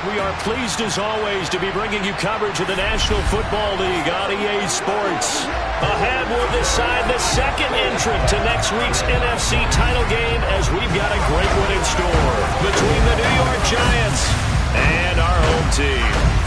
We are pleased as always to be bringing you coverage of the National Football League on EA Sports. Ahead will decide the second entrant to next week's NFC title game as we've got a great one in store between the New York Giants and our home team.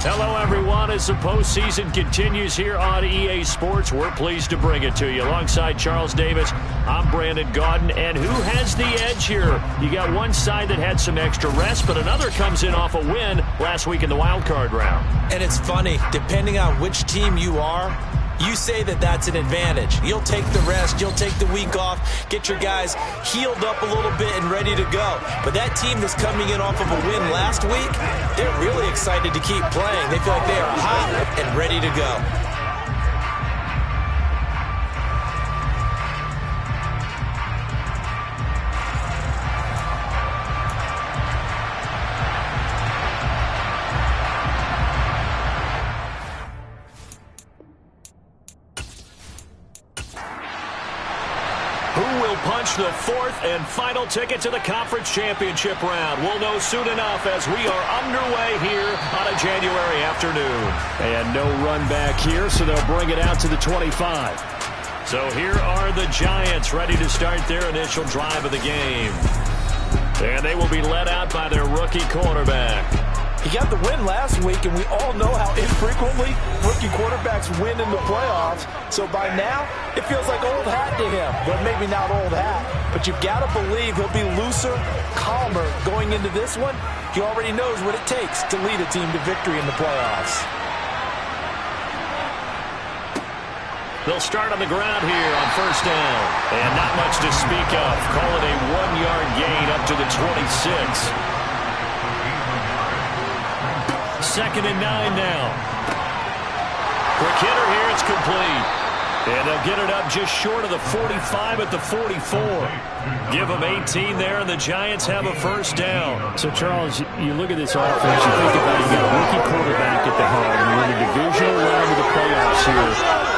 Hello, everyone. As the postseason continues here on EA Sports, we're pleased to bring it to you. Alongside Charles Davis, I'm Brandon Gaudin. And who has the edge here? You got one side that had some extra rest, but another comes in off a win last week in the wild card round. And it's funny, depending on which team you are, you say that that's an advantage. You'll take the rest, you'll take the week off, get your guys healed up a little bit and ready to go. But that team that's coming in off of a win last week, they're really excited to keep playing. They feel like they are hot and ready to go. The fourth and final ticket to the conference championship round. We'll know soon enough as we are underway here on a January afternoon. And no run back here, so they'll bring it out to the 25. So here are the Giants ready to start their initial drive of the game. And they will be led out by their rookie quarterback. He got the win last week, and we all know how infrequently rookie quarterbacks win in the playoffs. So by now, it feels like old hat to him. Well, maybe not old hat, but you've got to believe he'll be looser, calmer going into this one. He already knows what it takes to lead a team to victory in the playoffs. They'll start on the ground here on first down. And not much to speak of. Call it a 1-yard gain up to the 26. Second and 9 now. Quick hitter here, it's complete. And they'll get it up just short of the 45 at the 44. Give them 18 there, and the Giants have a first down. So, Charles, you look at this offense, you think about it, you got a rookie quarterback at the helm. You're in a divisional round of the playoffs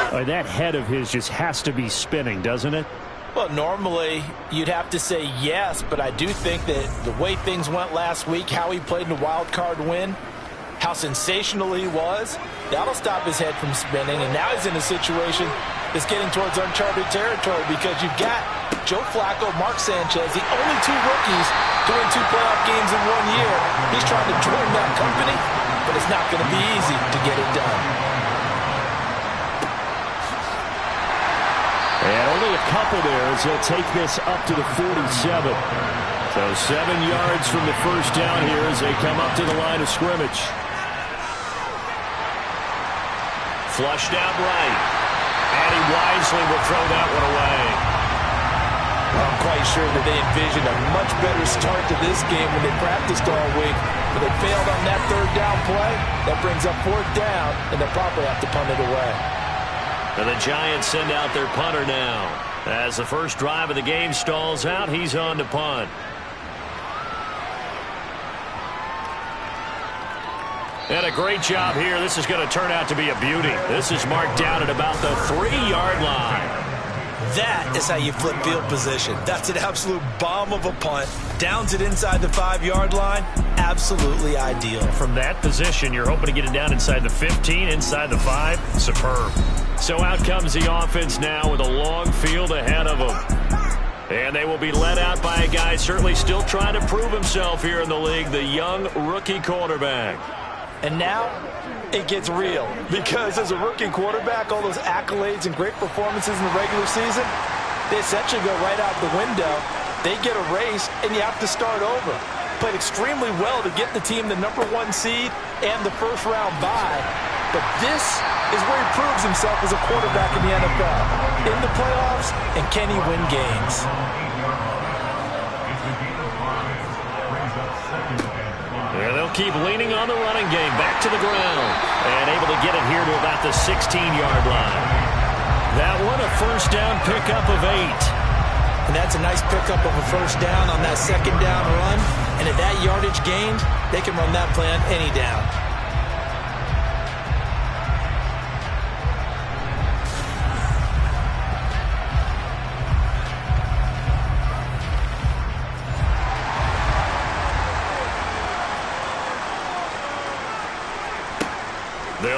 here. That head of his just has to be spinning, doesn't it? Well, normally you'd have to say yes, but I do think that the way things went last week, how he played in the wild card win, how sensational he was, that'll stop his head from spinning. And now he's in a situation that's getting towards uncharted territory because you've got Joe Flacco, Mark Sanchez, the only two rookies to win 2 playoff games in 1 year. He's trying to join that company, but it's not going to be easy to get it done. And only a couple there as he'll take this up to the 47. So 7 yards from the first down here as they come up to the line of scrimmage. Flushed out right. And he wisely will throw that one away. I'm quite sure that they envisioned a much better start to this game when they practiced all week. But they failed on that third down play. That brings up fourth down, and they'll probably have to punt it away. And the Giants send out their punter now. As the first drive of the game stalls out, he's on to punt. And a great job here. This is going to turn out to be a beauty. This is marked down at about the 3-yard line. That is how you flip field position. That's an absolute bomb of a punt. Downs it inside the 5-yard line. Absolutely ideal. From that position, you're hoping to get it down inside the 15, inside the 5. Superb. So out comes the offense now with a long field ahead of them. And they will be led out by a guy certainly still trying to prove himself here in the league, the young rookie quarterback. And now it gets real because as a rookie quarterback, all those accolades and great performances in the regular season, they essentially go right out the window. They get erased, and you have to start over. Played extremely well to get the team the #1 seed and the first-round bye. But this is where he proves himself as a quarterback in the NFL. In the playoffs, and can he win games? Yeah, they'll keep leaning on the running game. Back to the ground. And able to get it here to about the 16-yard line. That one, a first down pickup of 8. And that's a nice pickup of a first down on that second down run. And at that yardage gained, they can run that play on any down.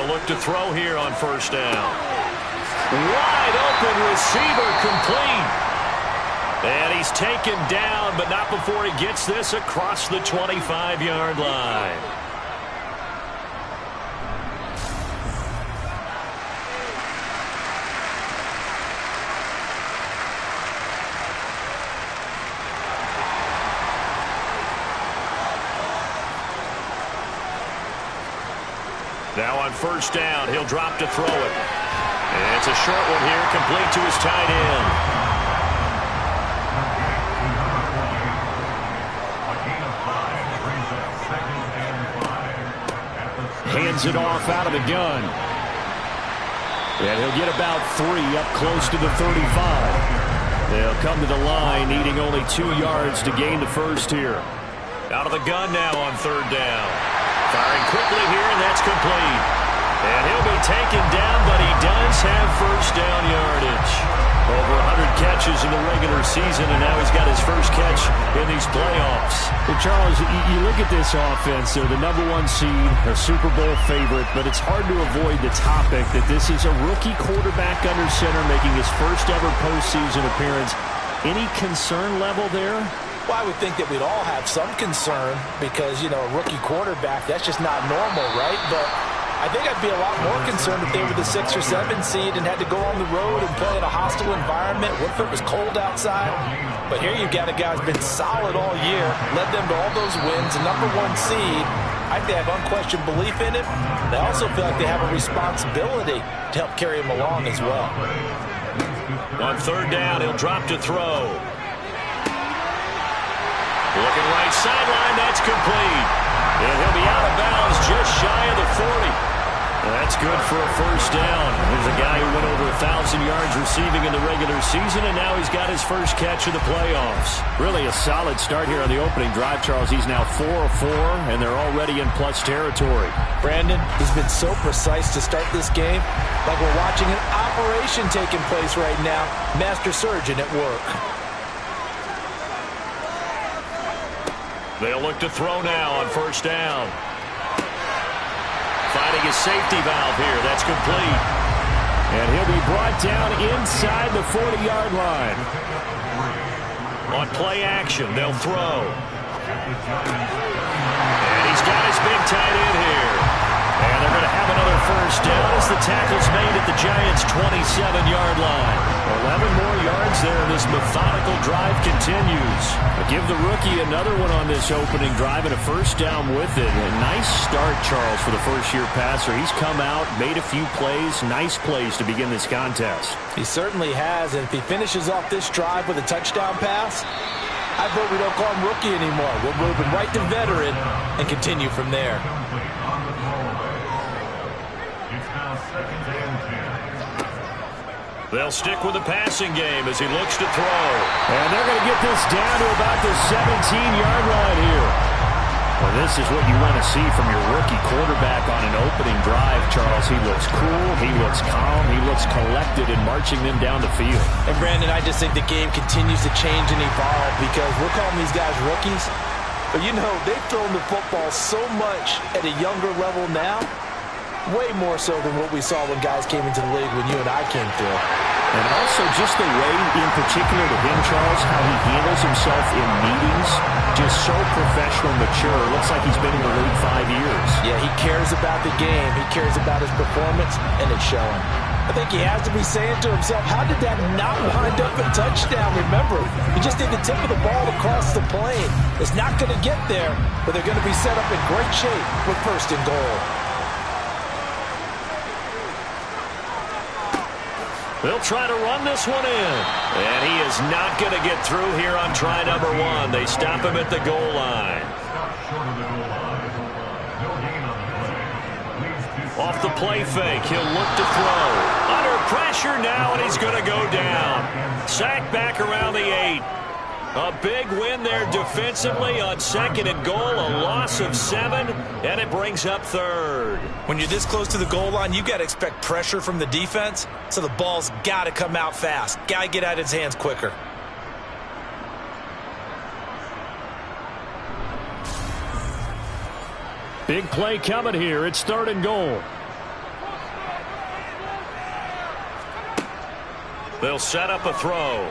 look to throw here on first down. Wide open receiver complete. And he's taken down, but not before he gets this across the 25-yard line. Now on first down, he'll drop to throw it. And it's a short one here, complete to his tight end. Hands it off out of the gun. And he'll get about 3 up close to the 35. They'll come to the line, needing only 2 yards to gain the first here. Out of the gun now on third down. Firing quickly here, and that's complete. And he'll be taken down, but he does have first down yardage. Over 100 catches in the regular season, and now he's got his first catch in these playoffs. Well, Charles, you look at this offense. They're the #1 seed, a Super Bowl favorite, but it's hard to avoid the topic that this is a rookie quarterback under center making his first ever postseason appearance. Any concern level there? Well, I would think that we'd all have some concern because, you know, a rookie quarterback, that's just not normal, right? But I think I'd be a lot more concerned if they were the 6 or 7 seed and had to go on the road and play in a hostile environment. What if it was cold outside? But here you've got a guy who's been solid all year, led them to all those wins, a #1 seed. I think they have unquestioned belief in him. They also feel like they have a responsibility to help carry him along as well. On third down, he'll drop to throw. Looking right sideline, that's complete. And he'll be out of bounds just shy of the 40. That's good for a first down. There's a guy who went over 1,000 yards receiving in the regular season, and now he's got his first catch of the playoffs. Really a solid start here on the opening drive, Charles. He's now 4 of 4, and they're already in plus territory. Brandon, he's been so precise to start this game, like we're watching an operation taking place right now. Master surgeon at work. They'll look to throw now on first down. Finding his safety valve here. That's complete. And he'll be brought down inside the 40-yard line. On play action, they'll throw. And he's got his big tight end here. And they're going to have another first down as the tackle's made at the Giants' 27-yard line. 11 more yards there, and this methodical drive continues. Give the rookie another one on this opening drive and a first down with it. A nice start, Charles, for the first-year passer. He's come out, made a few plays, nice plays to begin this contest. He certainly has, and if he finishes off this drive with a touchdown pass, I vote we don't call him rookie anymore. We'll move him right to veteran and continue from there. They'll stick with the passing game as he looks to throw. And they're going to get this down to about the 17-yard line here. Well, this is what you want to see from your rookie quarterback on an opening drive, Charles. He looks cool, he looks calm, he looks collected in marching them down the field. And, Brandon, I just think the game continues to change and evolve because we're calling these guys rookies. But, you know, they've thrown the football so much at a younger level now. Way more so than what we saw when guys came into the league when you and I came through. And also just the way, in particular to him, Charles, how he handles himself in meetings, just so professional, mature. Looks like he's been in the league 5 years. Yeah, he cares about the game. He cares about his performance, and it's showing. I think he has to be saying to himself, how did that not wind up a touchdown? Remember, he just did the tip of the ball across the plane. It's not going to get there, but they're going to be set up in great shape with first and goal. They'll try to run this one in. And he is not going to get through here on try number 1. They stop him at the goal line. Off the play fake, he'll look to throw. Under pressure now, and he's going to go down. Sacked back around the 8. A big win there defensively on second and goal, a loss of 7, and it brings up third. When you're this close to the goal line, you got to expect pressure from the defense, so the ball's got to come out fast. Got to get out of his hands quicker. Big play coming here. It's third and goal. They'll set up a throw.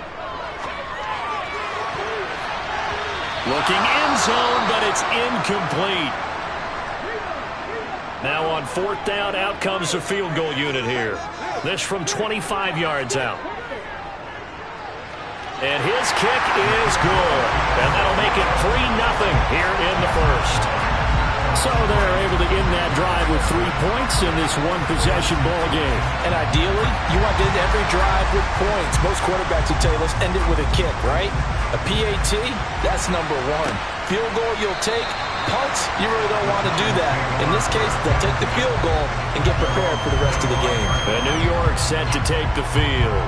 Looking end zone, but it's incomplete. Now on 4th down, out comes the field goal unit here. This from 25 yards out. And his kick is good. And that'll make it 3-0 here in the first. So they're able to end that drive with 3 points in this one-possession ball game. And ideally, you want to end every drive with points. Most quarterbacks would tell you, let's end it with a kick, right? A PAT, that's number 1. Field goal you'll take. Punts, you really don't want to do that. In this case, they'll take the field goal and get prepared for the rest of the game. And New York set to take the field.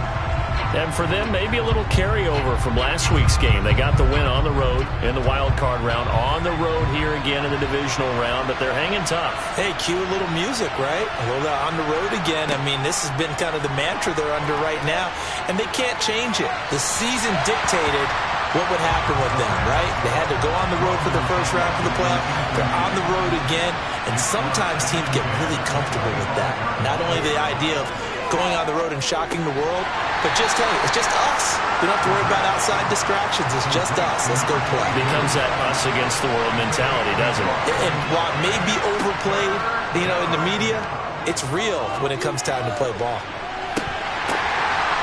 And for them, maybe a little carryover from last week's game. They got the win on the road in the wild card round, on the road here again in the divisional round, but they're hanging tough. Hey, cue a little music, right? A little on the road again. I mean, this has been kind of the mantra they're under right now, and they can't change it. The season dictated what would happen with them, right? They had to go on the road for the first round for the playoff. They're on the road again, and sometimes teams get really comfortable with that. Not only the idea of going on the road and shocking the world, but just, hey, it's just us. We don't have to worry about outside distractions. It's just us. Let's go play. It becomes that us against the world mentality, doesn't it? And while it may be overplayed, in the media, it's real when it comes time to play ball.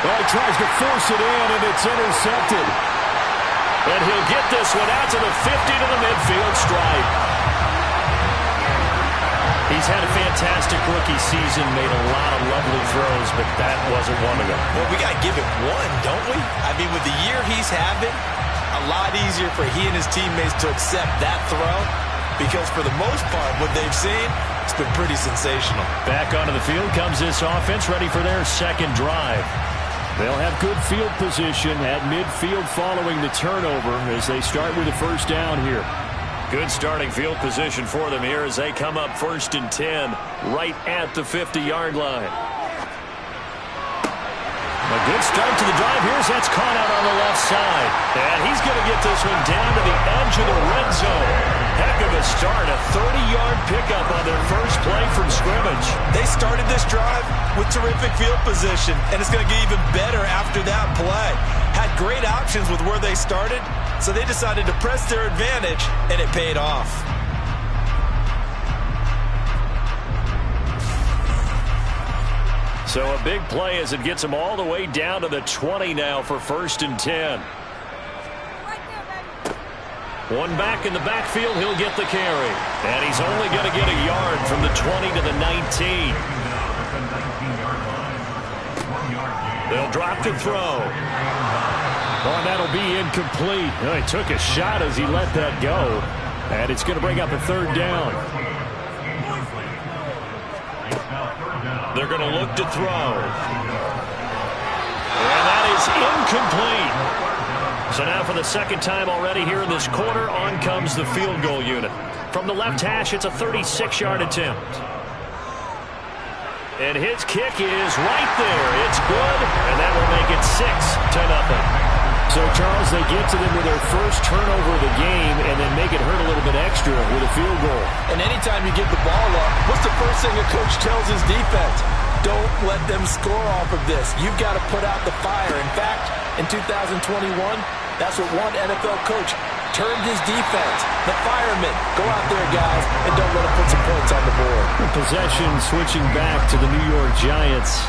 Well, he tries to force it in, and it's intercepted. And he'll get this one out to the 50 to the midfield stripe. He's had a fantastic rookie season, made a lot of lovely throws, but that wasn't one of them. Well, we got to give it one, don't we? I mean, with the year he's having, a lot easier for he and his teammates to accept that throw, because for the most part, what they've seen, it's been pretty sensational. Back onto the field comes this offense, ready for their second drive. They'll have good field position at midfield following the turnover as they start with a first down here. Good starting field position for them here as they come up 1st and 10 right at the 50-yard line. A good start to the drive. Here's that's caught out on the left side. And he's going to get this one down to the edge of the red zone. Heck of a start. A 30-yard pickup on their first play from scrimmage. They started this drive with terrific field position, and it's going to get even better after that play. Had great options with where they started, so they decided to press their advantage, and it paid off. So a big play as it gets them all the way down to the 20 now for 1st and 10. One back in the backfield, he'll get the carry. And he's only going to get a yard from the 20 to the 19. They'll drop to throw. Oh, that'll be incomplete. Oh, he took a shot as he let that go. And it's going to bring up a 3rd down. They're going to look to throw. And that is incomplete. So now for the second time already here in this quarter, on comes the field goal unit. From the left hash, it's a 36-yard attempt. And his kick is right there. It's good, and that will make it 6-0. So, Charles, they get to them with their first turnover of the game and then make it hurt a little bit extra with a field goal. And anytime you give the ball up, what's the first thing a coach tells his defense? Don't let them score off of this. You've got to put out the fire. In fact, in 2021, that's what one NFL coach termed his defense. The firemen. Go out there, guys, and don't let them put some points on the board. Possession switching back to the New York Giants.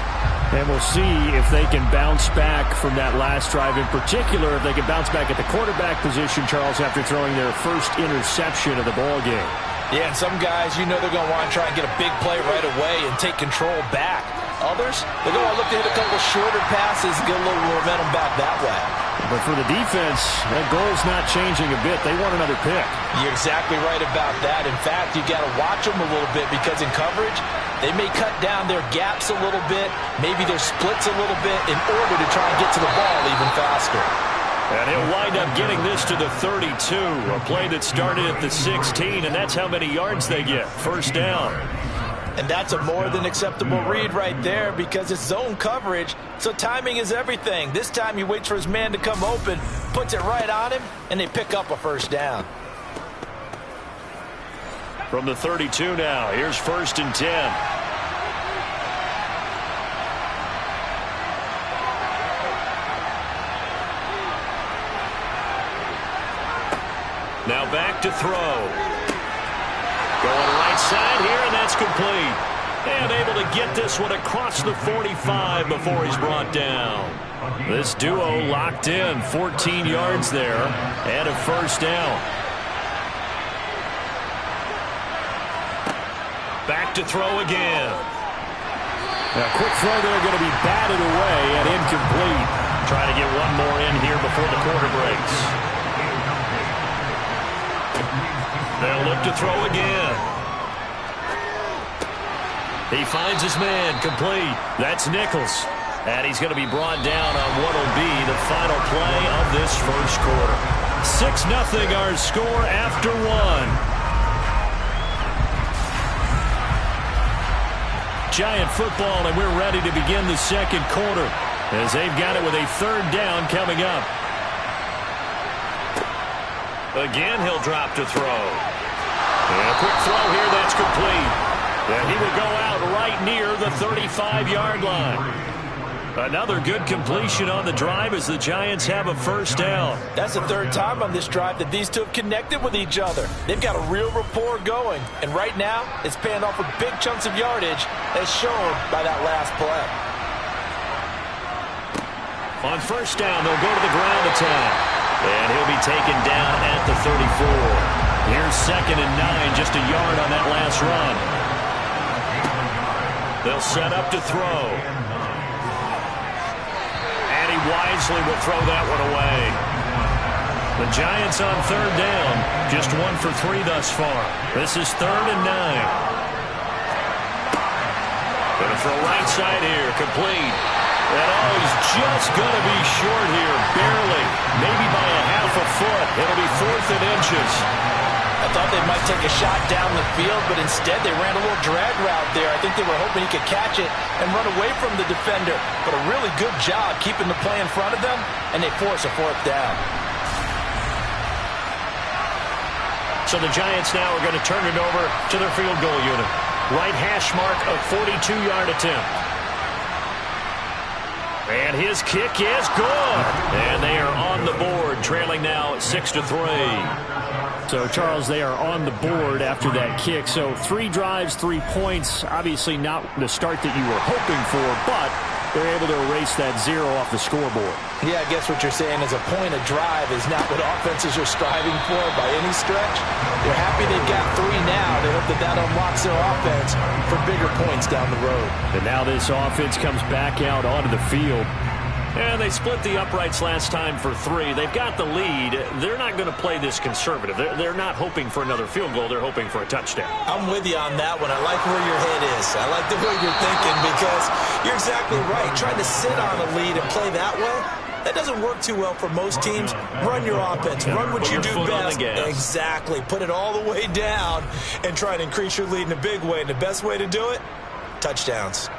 And we'll see if they can bounce back from that last drive. In particular, if they can bounce back at the quarterback position, Charles, after throwing their first interception of the ball game. Yeah, and some guys, they're going to want to try and get a big play right away and take control back. Others, they're going to look to hit a couple shorter passes and get a little momentum back that way. But for the defense, that goal's not changing a bit. They want another pick. You're exactly right about that. In fact, you got to watch them a little bit because in coverage, they may cut down their gaps a little bit, maybe their splits a little bit in order to try and get to the ball even faster. And he'll wind up getting this to the 32, a play that started at the 16, and that's how many yards they get. First down. And that's a more than acceptable read right there because it's zone coverage, so timing is everything. This time he waits for his man to come open, puts it right on him, and they pick up a first down. From the 32 now, here's 1st and 10. Now back to throw. Going right side here, and that's complete. And able to get this one across the 45 before he's brought down. This duo locked in, 14 yards there, and a first down. Back to throw again. A quick throw there, going to be batted away and incomplete. Trying to get one more in here before the quarter breaks. They'll look to throw again. He finds his man, complete. That's Nichols. And he's going to be brought down on what will be the final play of this first quarter. 6-0 our score after one. Giant football, and we're ready to begin the second quarter as they've got it with a third down coming up. Again, he'll drop to throw. And a quick throw here, that's complete. And he will go out right near the 35-yard line. Another good completion on the drive as the Giants have a first down. That's the third time on this drive that these two have connected with each other. They've got a real rapport going. And right now, it's paying off with big chunks of yardage as shown by that last play. On first down, they'll go to the ground attack. And he'll be taken down at the 34. Here's 2nd and 9, just a yard on that last run. They'll set up to throw. And he wisely will throw that one away. The Giants on third down, just 1 for 3 thus far. This is 3rd and 9. Going to throw right side here, complete. And he's just going to be short here, barely, maybe by a half a foot. It'll be 4th and inches. I thought they might take a shot down the field, but instead they ran a little drag route there. I think they were hoping he could catch it and run away from the defender. But a really good job keeping the play in front of them, and they force a 4th down. So the Giants now are going to turn it over to their field goal unit. Right hash mark of 42-yard attempt. And his kick is good. And they are on the board, trailing now 6-3. So, Charles, they are on the board after that kick. So 3 drives, 3 points. Obviously not the start that you were hoping for, but they're able to erase that 0 off the scoreboard. Yeah, I guess what you're saying is a point of drive is not what offenses are striving for by any stretch. They're happy they've got 3 now. They hope that unlocks their offense for bigger points down the road. And now this offense comes back out onto the field. And they split the uprights last time for 3. They've got the lead. They're not going to play this conservative. They're not hoping for another field goal. They're hoping for a touchdown. I'm with you on that one. I like where your head is. I like the way you're thinking because you're exactly right. Trying to sit on a lead and play that way, that doesn't work too well for most teams. Run your offense. Run what you do best. Exactly. Put it all the way down and try to increase your lead in a big way. And the best way to do it, touchdowns.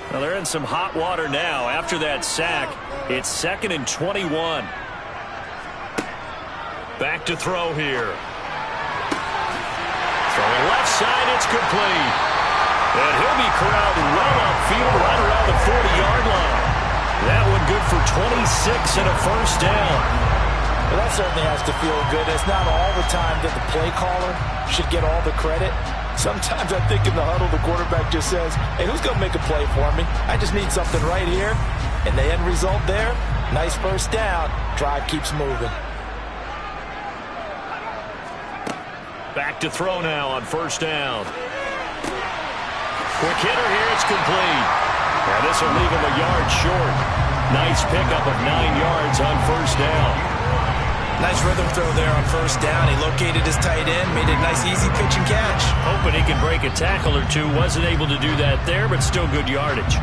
Well, they're in some hot water now. After that sack, it's 2nd and 21. Back to throw here. Throwing left side, it's complete. And he'll be corralled well upfield right around the 40-yard line. That one good for 26 and a first down. Well, that certainly has to feel good. It's not all the time that the play caller should get all the credit. Sometimes I think in the huddle, the quarterback just says, hey, who's going to make a play for me? I just need something right here. And the end result there, nice first down. Drive keeps moving. Back to throw now on first down. Quick hitter here, it's complete. And this will leave him a yard short. Nice pickup of 9 yards on first down. Nice rhythm throw there on first down. He located his tight end, made a nice easy pitch and catch. Hoping he can break a tackle or two. Wasn't able to do that there, but still good yardage.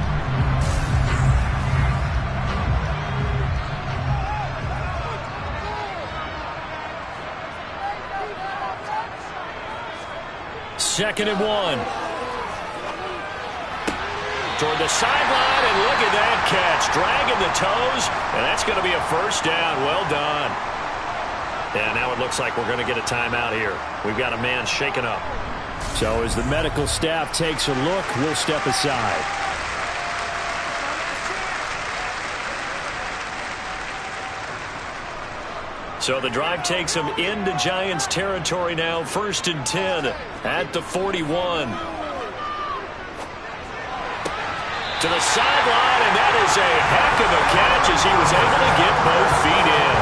Second and 1. Toward the sideline, and look at that catch. Dragging the toes, and that's going to be a first down. Well done. And now it looks like we're going to get a timeout here. We've got a man shaken up. So as the medical staff takes a look, we'll step aside. So the drive takes them into Giants territory now. 1st and 10 at the 41. To the sideline, and that is a heck of a catch as he was able to get both feet in.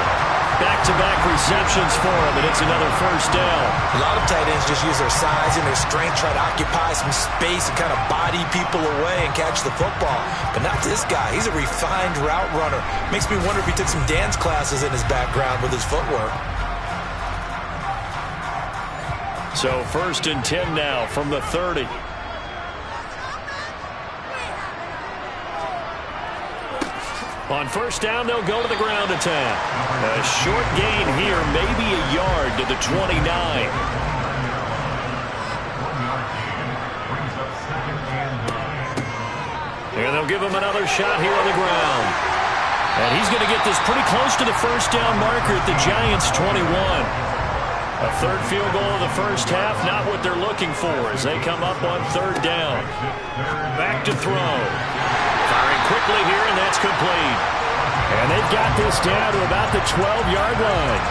Back-to-back receptions for him, and it's another 1st down. A lot of tight ends just use their size and their strength, try to occupy some space and kind of body people away and catch the football. But not this guy. He's a refined route runner. Makes me wonder if he took some dance classes in his background with his footwork. So 1st and 10 now from the 30. On 1st down, they'll go to the ground attack. A short gain here, maybe a yard to the 29. And they'll give him another shot here on the ground. And he's going to get this pretty close to the 1st down marker at the Giants' 21. A 3rd field goal of the 1st half, not what they're looking for as they come up on 3rd down. Back to throw. Firing quickly here, and that's complete. And they've got this down to about the 12-yard line.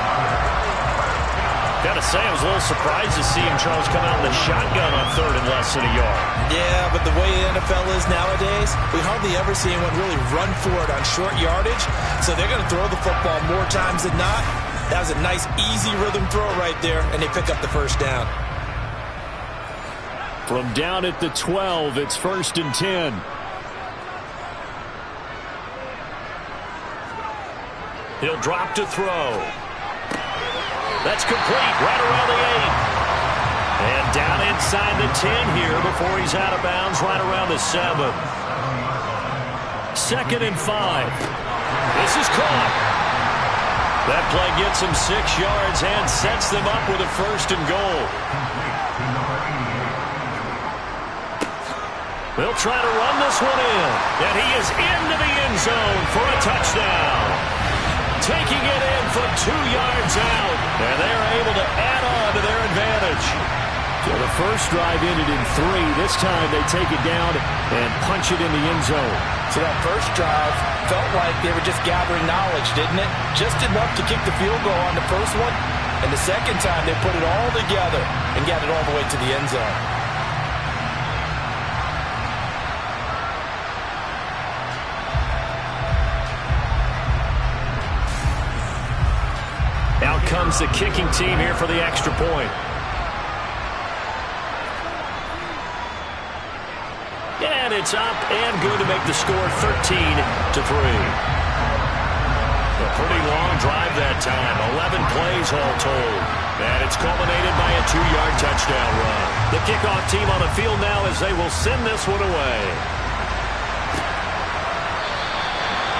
Got to say, I was a little surprised to see him, Charles, come out in the shotgun on 3rd and less than a yard. Yeah, but the way the NFL is nowadays, we hardly ever see anyone really run for it on short yardage. So they're going to throw the football more times than not. That was a nice, easy rhythm throw right there, and they pick up the 1st down. From down at the 12, it's 1st and 10. He'll drop to throw. That's complete right around the 8. And down inside the 10 here before he's out of bounds right around the 7. 2nd and 5. This is caught. That play gets him 6 yards and sets them up with a 1st and goal. They'll try to run this one in. And he is into the end zone for a touchdown. Taking it in from 2 yards out. And they're able to add on to their advantage. So the first drive ended in 3. This time they take it down and punch it in the end zone. So that first drive felt like they were just gathering knowledge, didn't it? Just enough to kick the field goal on the first one. And the second time they put it all together and got it all the way to the end zone. Out comes the kicking team here for the extra point. And it's up and good to make the score 13-3. A pretty long drive that time. 11 plays all told. And it's culminated by a 2-yard touchdown run. The kickoff team on the field now as they will send this one away.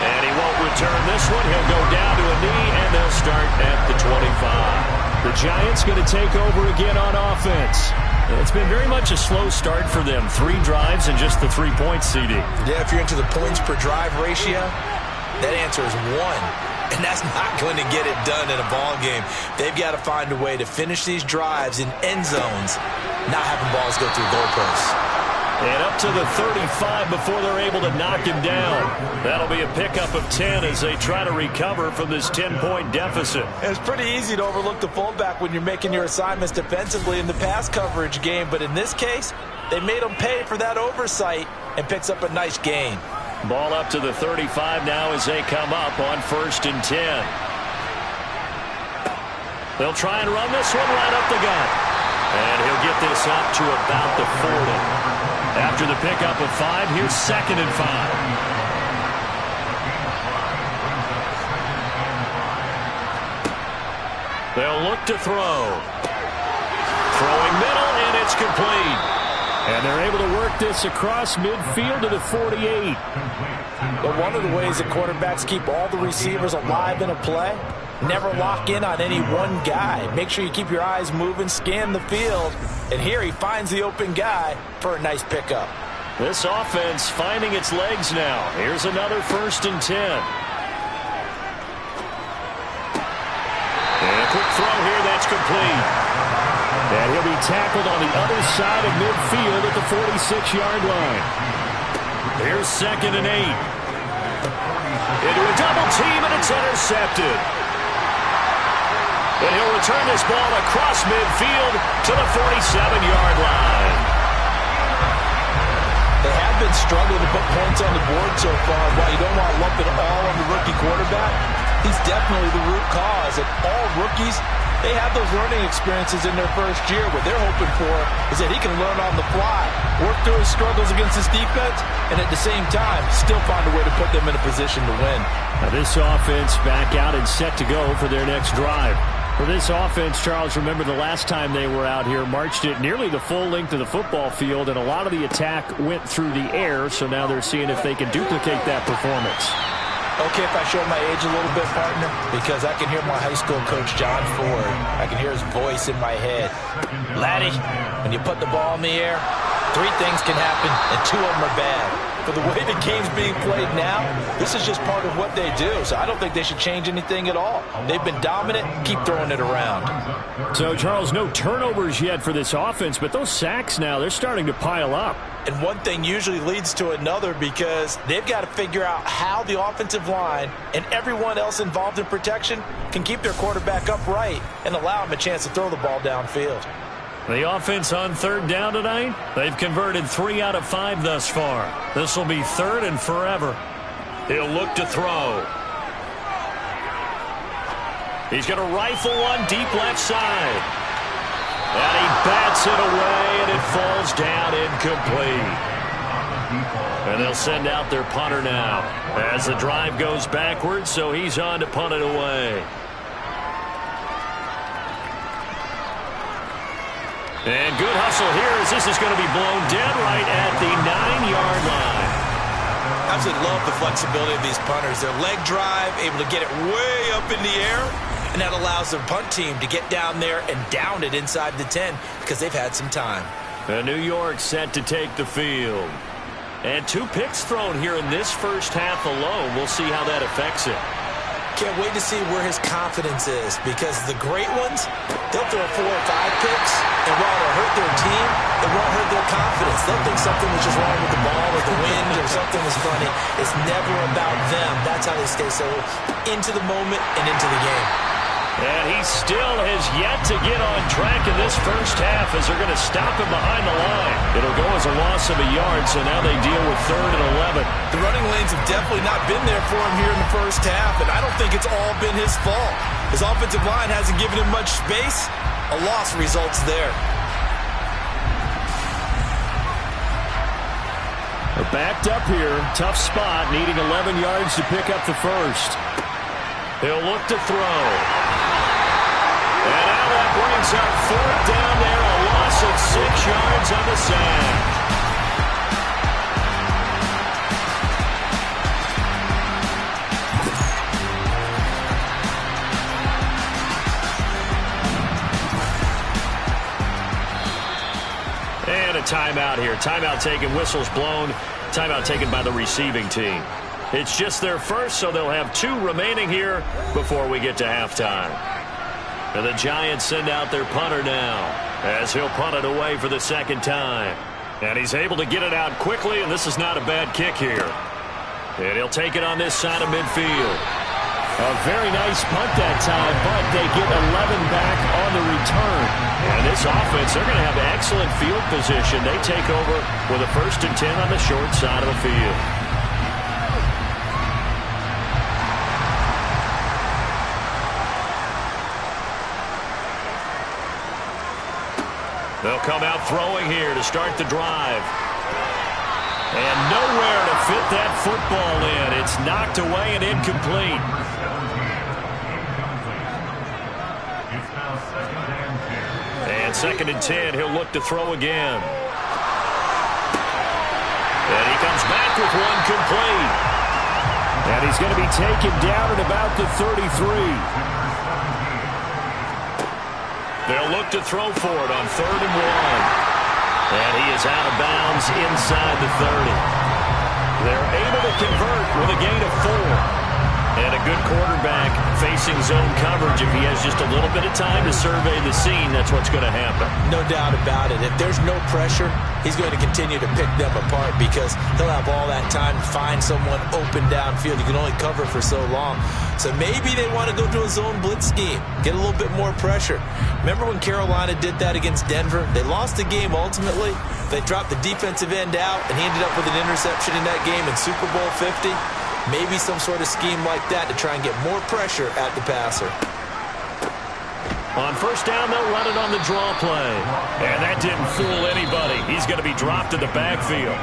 And he won't return this one. He'll go down to a knee, and they'll start at the 25. The Giants going to take over again on offense. It's been very much a slow start for them. 3 drives and just the 3 points, CD. Yeah, if you're into the points per drive ratio, that answer is 1. And that's not going to get it done in a ball game. They've got to find a way to finish these drives in end zones, not having balls go through goalposts. And up to the 35 before they're able to knock him down. That'll be a pickup of 10 as they try to recover from this 10-point deficit. It's pretty easy to overlook the fullback when you're making your assignments defensively in the pass coverage game. But in this case, they made him pay for that oversight and picks up a nice gain. Ball up to the 35 now as they come up on 1st and 10. They'll try and run this one right up the gut. And he'll get this up to about the 40. After the pickup of 5, here's 2nd and 5. They'll look to throw. Throwing middle, and it's complete. And they're able to work this across midfield to the 48. But one of the ways that quarterbacks keep all the receivers alive in a play, never lock in on any one guy. Make sure you keep your eyes moving, scan the field. And here he finds the open guy for a nice pickup. This offense finding its legs now. Here's another 1st and 10. quick throw here that's complete. And he'll be tackled on the other side of midfield at the 46-yard line. Here's 2nd and 8. Into a double team, and it's intercepted. And he'll return this ball across midfield to the 47-yard line. They have been struggling to put points on the board so far. While you don't want to lump it all on the rookie quarterback, he's definitely the root cause. And all rookies, they have those learning experiences in their first year. What they're hoping for is that he can learn on the fly, work through his struggles against his defense, and at the same time, still find a way to put them in a position to win. Now this offense back out and set to go for their next drive. For this offense, Charles, remember the last time they were out here, marched it nearly the full length of the football field, and a lot of the attack went through the air, so now they're seeing if they can duplicate that performance. Okay, if I show my age a little bit, partner, because I can hear my high school coach, John Ford. I can hear his voice in my head. Laddie, when you put the ball in the air, 3 things can happen, and 2 of them are bad. For the way the game's being played now, this is just part of what they do, so I don't think they should change anything at all. They've been dominant. Keep throwing it around. So, Charles, no turnovers yet for this offense, but those sacks now, they're starting to pile up. And one thing usually leads to another because they've got to figure out how the offensive line and everyone else involved in protection can keep their quarterback upright and allow him a chance to throw the ball downfield. The offense on 3rd down tonight, they've converted 3 out of 5 thus far. This will be 3rd and forever. He'll look to throw. He's going to rifle one deep left side. And he bats it away, and it falls down incomplete. And they'll send out their punter now as the drive goes backwards, so he's on to punt it away. And good hustle here as this is going to be blown dead right at the 9-yard line. I absolutely love the flexibility of these punters. Their leg drive, able to get it way up in the air, and that allows their punt team to get down there and down it inside the 10 because they've had some time. And New York set to take the field. And 2 picks thrown here in this first half alone. We'll see how that affects it. Can't wait to see where his confidence is because the great ones, they'll throw 4 or 5 picks, and while it'll hurt their team, it won't hurt their confidence. They'll think something was just wrong with the ball or the wind or something was funny. It's never about them. That's how they stay so into the moment and into the game. And he still has yet to get on track in this first half as they're going to stop him behind the line. It'll go as a loss of a yard, so now they deal with 3rd and 11. The running lanes have definitely not been there for him here in the first half, and I don't think it's all been his fault. His offensive line hasn't given him much space. A loss results there. They're backed up here. Tough spot, needing 11 yards to pick up the first. He'll look to throw. And now that brings up 4th down there, a loss of 6 yards on the sack. And a timeout here. Timeout taken, whistles blown. Timeout taken by the receiving team. It's just their first, so they'll have 2 remaining here before we get to halftime. And the Giants send out their punter now as he'll punt it away for the 2nd time. And he's able to get it out quickly, and this is not a bad kick here. And he'll take it on this side of midfield. A very nice punt that time, but they get 11 back on the return. And this offense, they're going to have excellent field position. They take over with a 1st and 10 on the short side of the field. They'll come out throwing here to start the drive. And nowhere to fit that football in. It's knocked away and incomplete. And 2nd and 10, he'll look to throw again. And he comes back with one complete. And he's going to be taken down at about the 33. They'll look to throw for it on 3rd and 1. And he is out of bounds inside the 30. They're able to convert with a gain of 4. And a good quarterback facing zone coverage. If he has just a little bit of time to survey the scene, that's what's going to happen. No doubt about it. If there's no pressure, he's going to continue to pick them apart because he'll have all that time to find someone open downfield. You can only cover for so long. So maybe they want to go to a zone blitz scheme, get a little bit more pressure. Remember when Carolina did that against Denver? They lost the game ultimately. They dropped the defensive end out, and he ended up with an interception in that game in Super Bowl 50. Maybe some sort of scheme like that to try and get more pressure at the passer. On first down, they'll run it on the draw play. And that didn't fool anybody. He's going to be dropped in the backfield.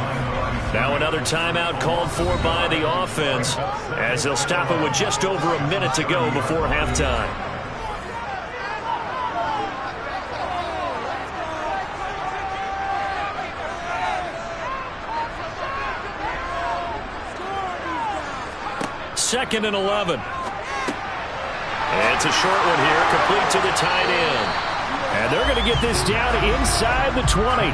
Now another timeout called for by the offense as they'll stop it with just over a minute to go before halftime. Second and 11. It's a short one here, complete to the tight end. And they're going to get this down inside the 20.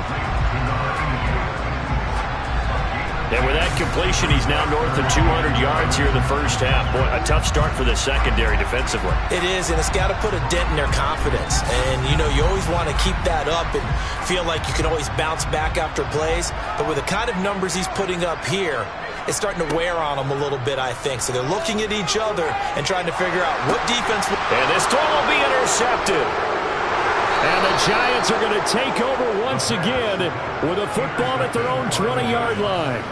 And with that completion, he's now north of 200 yards here in the first half. Boy, a tough start for the secondary defensively. It is, and it's got to put a dent in their confidence. And, you know, you always want to keep that up and feel like you can always bounce back after plays. But with the kind of numbers he's putting up here, it's starting to wear on them a little bit, I think. So they're looking at each other and trying to figure out what defense. And this throw will be intercepted. And the Giants are going to take over once again with a football at their own 20-yard line.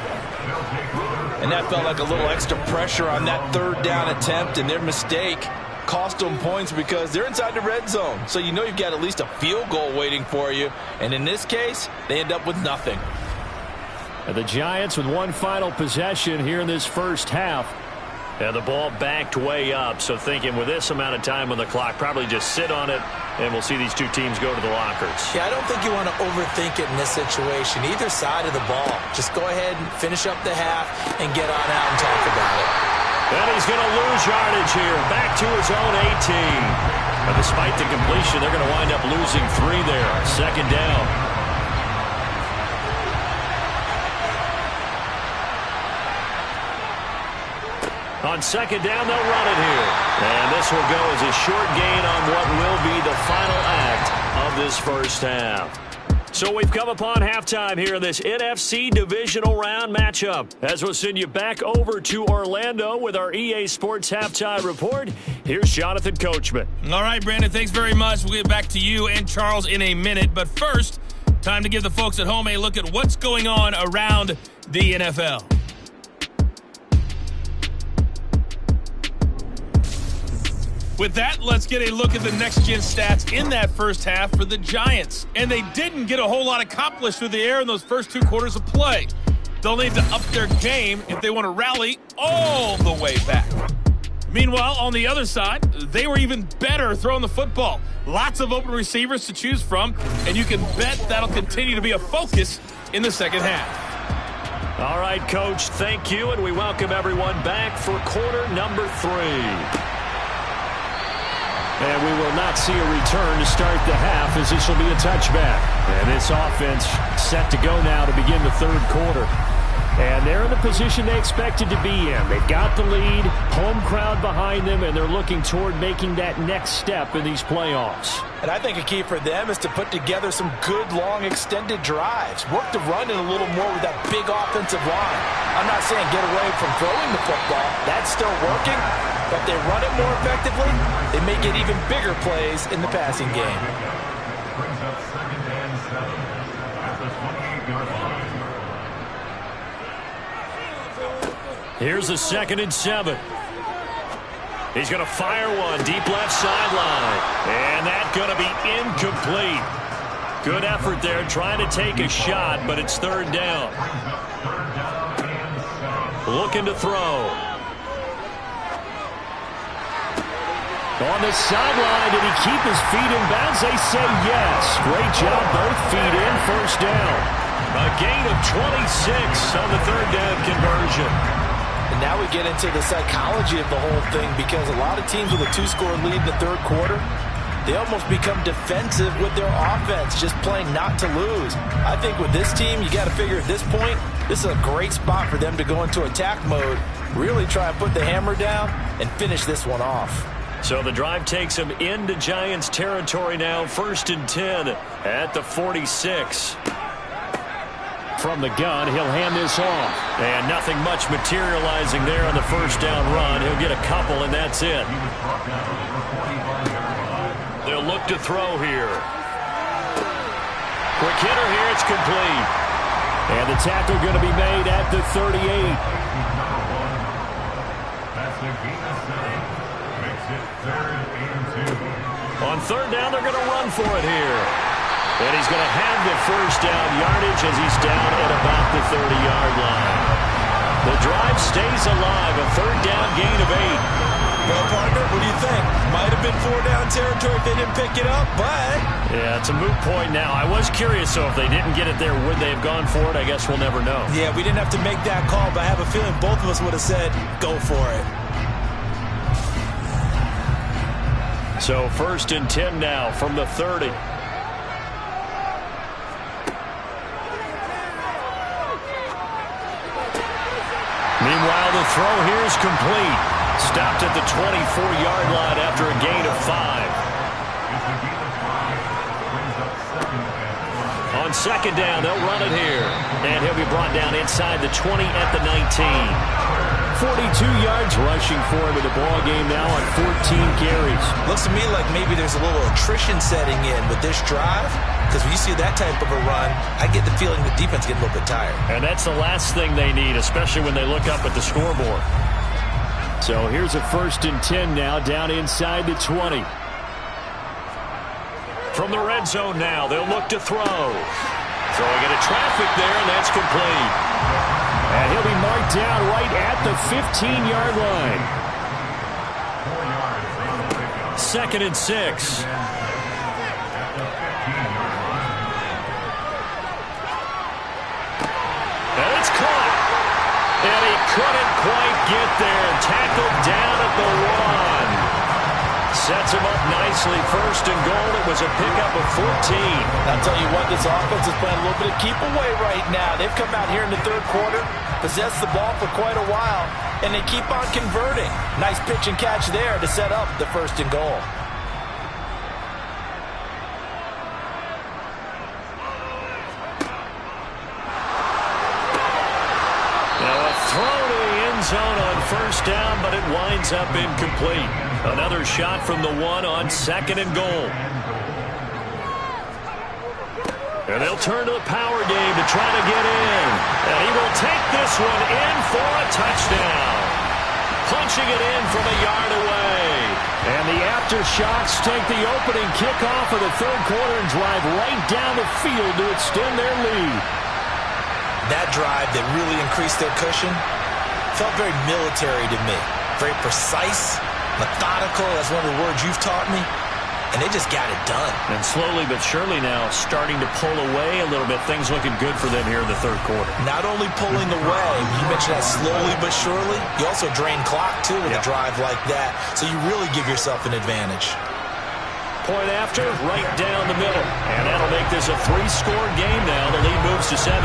And that felt like a little extra pressure on that third down attempt, and their mistake cost them points because they're inside the red zone. So you know you've got at least a field goal waiting for you. And in this case, they end up with nothing. And the Giants with one final possession here in this first half. And the ball backed way up, so thinking with this amount of time on the clock, probably just sit on it, and we'll see these two teams go to the lockers. Yeah, I don't think you want to overthink it in this situation. Either side of the ball. Just go ahead and finish up the half and get on out and talk about it. And he's going to lose yardage here, back to his own 18. But despite the completion, they're going to wind up losing 3 there. Second down. On second down, they'll run it here. And this will go as a short gain on what will be the final act of this first half. So we've come upon halftime here in this NFC Divisional Round matchup. As we'll send you back over to Orlando with our EA Sports Halftime Report, here's Jonathan Coachman. All right, Brandon, thanks very much. We'll get back to you and Charles in a minute. But first, time to give the folks at home a look at what's going on around the NFL. With that, let's get a look at the next-gen stats in that first half for the Giants. And they didn't get a whole lot accomplished through the air in those first 2 quarters of play. They'll need to up their game if they want to rally all the way back. Meanwhile, on the other side, they were even better throwing the football. Lots of open receivers to choose from, and you can bet that'll continue to be a focus in the second half. All right, Coach, thank you, and we welcome everyone back for quarter number 3. And we will not see a return to start the half as this will be a touchback. And this offense set to go now to begin the third quarter. And they're in the position they expected to be in. They've got the lead, home crowd behind them, and they're looking toward making that next step in these playoffs. And I think a key for them is to put together some good, long, extended drives. Work the run in a little more with that big offensive line. I'm not saying get away from throwing the football. That's still working. But they run it more effectively, they may get even bigger plays in the passing game. Here's a 2nd and 7. He's going to fire one deep left sideline. And that's going to be incomplete. Good effort there trying to take a shot, but it's 3rd down. Looking to throw. On the sideline, did he keep his feet in bounds? They say yes. Great job, both feet in, first down. A gain of 26 on the 3rd down conversion. And now we get into the psychology of the whole thing because a lot of teams with a 2-score lead in the 3rd quarter, they almost become defensive with their offense, just playing not to lose. I think with this team, you got to figure at this point, this is a great spot for them to go into attack mode Really try and put the hammer down and finish this one off. So the drive takes him into Giants territory now. 1st and 10 at the 46. From the gun, he'll hand this off. And nothing much materializing there on the first down run. He'll get a couple, and that's it. They'll look to throw here. Quick hitter here. It's complete. And the tackle going to be made at the 38. On 3rd down, they're going to run for it here. And he's going to have the first down yardage as he's down at about the 30-yard line. The drive stays alive. A 3rd down gain of 8. Well, partner, what do you think? Might have been 4-down territory if they didn't pick it up, but... Yeah, it's a moot point now. I was curious, so if they didn't get it there, would they have gone for it? I guess we'll never know. Yeah, we didn't have to make that call, but I have a feeling both of us would have said, go for it. So 1st and 10 now from the 30. Meanwhile, the throw here is complete. Stopped at the 24-yard line after a gain of 5. On 2nd down, they'll run it here. And he'll be brought down inside the 20 at the 19. 42 yards rushing for him in the ball game now on 14 carries. Looks to me like maybe there's a little attrition setting in with this drive. Because when you see that type of a run, I get the feeling the defense getting a little bit tired. And that's the last thing they need, especially when they look up at the scoreboard. So here's a 1st and 10 now down inside the 20. From the red zone now, they'll look to throw. Throwing into traffic there, and that's complete. And he'll be marked down right at the 15-yard line. 2nd and 6. And it's caught. And he couldn't quite get there. Tackled down at the 1. Sets him up nicely. 1st and goal. It was a pickup of 14. I'll tell you what, this offense is playing a little bit of keep away right now. They've come out here in the 3rd quarter, possessed the ball for quite a while, and they keep on converting. Nice pitch and catch there to set up the 1st and goal. Now a throw to the end zone on 1st down, but it winds up incomplete. Another shot from the 1 on 2nd and goal. And they'll turn to the power game to try to get in. And he will take this one in for a touchdown. Punching it in from a yard away. And the Aftershocks take the opening kickoff of the 3rd quarter and drive right down the field to extend their lead. That drive that really increased their cushion felt very military to me. Very precise, methodical. That's one of the words you've taught me. And they just got it done. And slowly but surely now starting to pull away a little bit. Things looking good for them here in the 3rd quarter. Not only pulling away, you mentioned that slowly but surely, you also drain clock too with a drive like that. So you really give yourself an advantage. Point after, right down the middle. And that'll make this a 3-score game now. The lead moves to 17.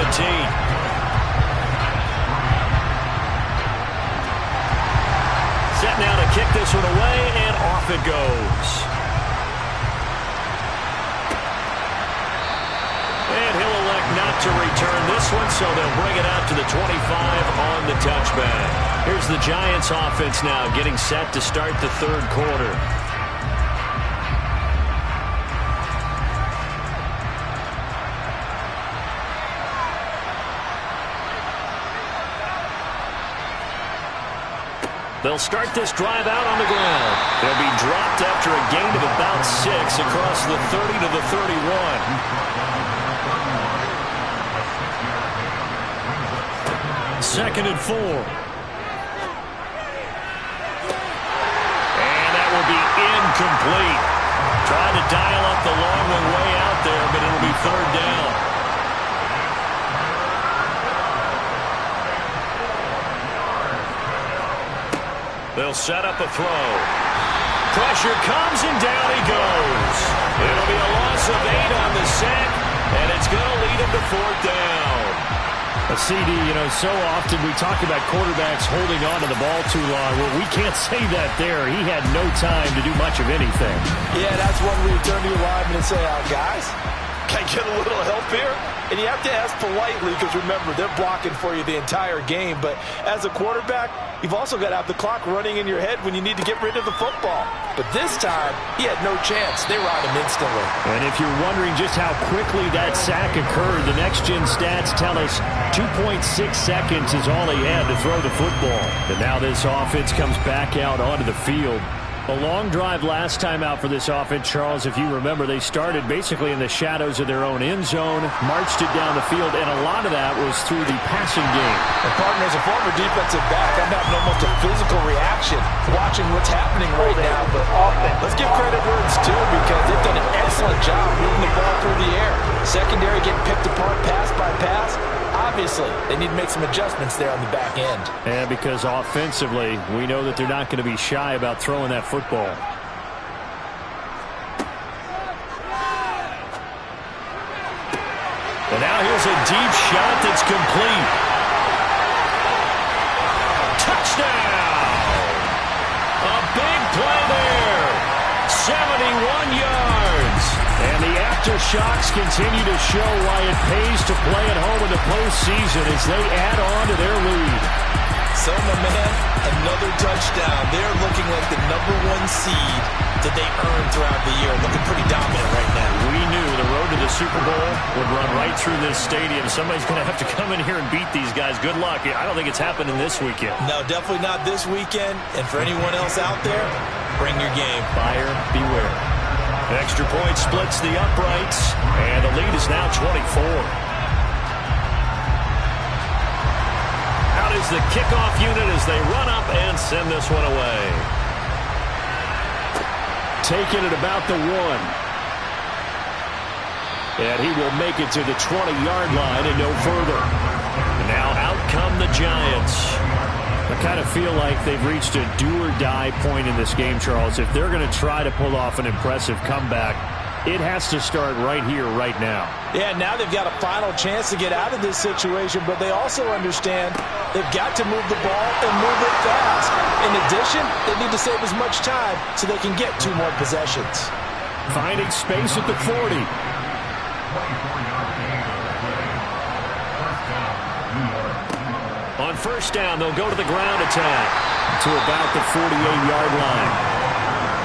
Set now to kick this one away, and off it goes. And he'll elect not to return this one, so they'll bring it out to the 25 on the touchback. Here's the Giants offense now getting set to start the 3rd quarter. They'll start this drive out on the ground. They'll be dropped after a gain of about 6 across the 30 to the 31. 2nd and 4. And that will be incomplete. Trying to dial up the long one way out there, but it'll be 3rd down. They'll set up a throw. Pressure comes, and down he goes. It'll be a loss of 8 on the sack, and it's going to lead him to 4th down. CD, you know, so often we talk about quarterbacks holding on to the ball too long. Well, we can't say that there. He had no time to do much of anything. Yeah, that's one where you turn to your lineman and say, guys, can I get a little help here? And you have to ask politely because, remember, they're blocking for you the entire game. But as a quarterback, you've also got to have the clock running in your head when you need to get rid of the football. But this time, he had no chance. They were on him instantly. And if you're wondering just how quickly that sack occurred, the next-gen stats tell us 2.6 seconds is all he had to throw the football. And now this offense comes back out onto the field. A long drive last time out for this offense, Charles. If you remember, they started basically in the shadows of their own end zone, marched it down the field, and a lot of that was through the passing game. And partner, as a former defensive back, I'm having almost a physical reaction watching what's happening right now. But let's give credit where it's due because they've done an excellent job moving the ball through the air. Secondary getting picked apart pass by pass. Obviously, they need to make some adjustments there on the back end. And because offensively, we know that they're not going to be shy about throwing that football. And now here's a deep shot that's complete. Touchdown! A big play there. 71 yards. And the Aftershocks continue to show why it pays to play at home in the postseason as they add on to their lead. So, my man, another touchdown. They're looking like the #1 seed that they earned throughout the year. Looking pretty dominant right now. We knew the road to the Super Bowl would run right through this stadium. Somebody's going to have to come in here and beat these guys. Good luck. I don't think it's happening this weekend. No, definitely not this weekend. And for anyone else out there, bring your game. Buyer beware. Extra point splits the uprights, and the lead is now 24. Out is the kickoff unit as they run up and send this one away. Taking it about the 1. And he will make it to the 20-yard line and no further. Now out come the Giants. I kind of feel like they've reached a do-or-die point in this game, Charles. If they're going to try to pull off an impressive comeback, it has to start right here, right now. Yeah, now they've got a final chance to get out of this situation, but they also understand they've got to move the ball and move it fast. In addition, they need to save as much time so they can get 2 more possessions. Finding space at the 40. On first down, they'll go to the ground attack to about the 48-yard line.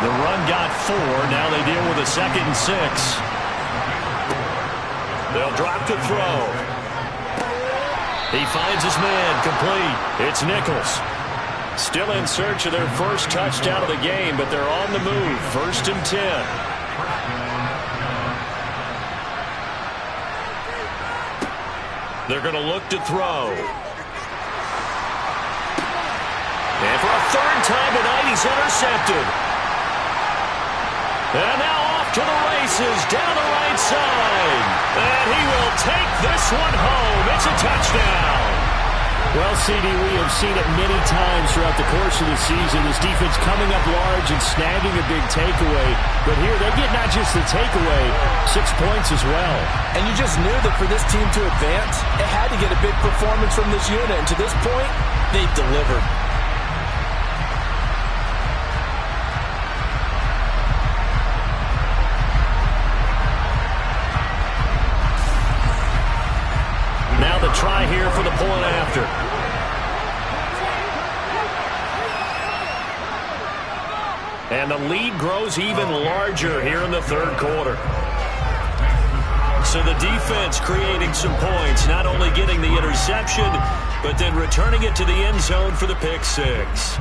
The run got 4. Now they deal with a 2nd and 6. They'll drop to throw. He finds his man complete. It's Nichols. Still in search of their first touchdown of the game, but they're on the move. 1st and 10. They're going to look to throw. And for a 3rd time tonight, he's intercepted. And now off to the races, down the right side. And he will take this one home. It's a touchdown. Well, CD, we have seen it many times throughout the course of the season. This defense coming up large and snagging a big takeaway. But here, they get not just the takeaway, 6 points as well. And you just knew that for this team to advance, it had to get a big performance from this unit. And to this point, they've delivered. Now the try here for the point after. And the lead grows even larger here in the 3rd quarter. So the defense creating some points, not only getting the interception, but then returning it to the end zone for the pick 6.